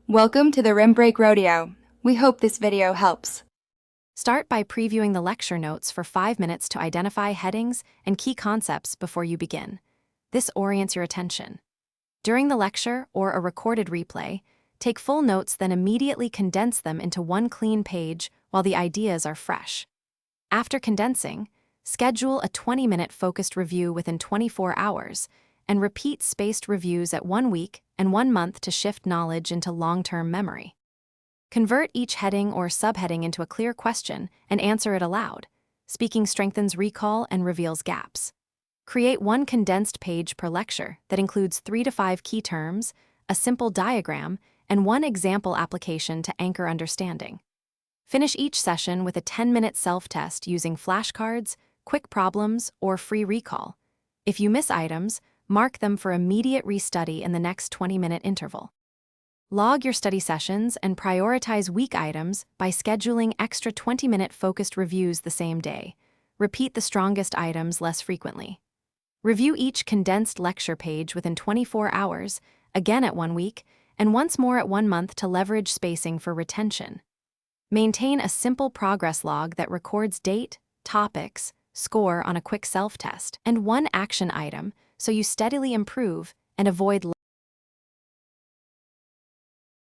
Welcome to the Rim Break Rodeo. We hope this video helps. Start by previewing the lecture notes for 5 minutes to identify headings and key concepts before you begin. This orients your attention. During the lecture or a recorded replay, take full notes, then immediately condense them into one clean page while the ideas are fresh. After condensing, schedule a 20-minute focused review within 24 hours and repeat spaced reviews at 1 week and 1 month to shift knowledge into long-term memory. Convert each heading or subheading into a clear question and answer it aloud. Speaking strengthens recall and reveals gaps. Create one condensed page per lecture that includes 3 to 5 key terms, a simple diagram, and one example application to anchor understanding. Finish each session with a 10-minute self-test using flashcards, quick problems, or free recall. If you miss items, mark them for immediate restudy in the next 20-minute interval. Log your study sessions and prioritize weak items by scheduling extra 20-minute focused reviews the same day. Repeat the strongest items less frequently. Review each condensed lecture page within 24 hours, again at 1 week, and once more at 1 month to leverage spacing for retention. Maintain a simple progress log that records date, topics, score on a quick self-test, and one action item so you steadily improve and avoid.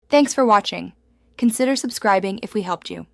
Thanks for watching. Consider subscribing if we helped you.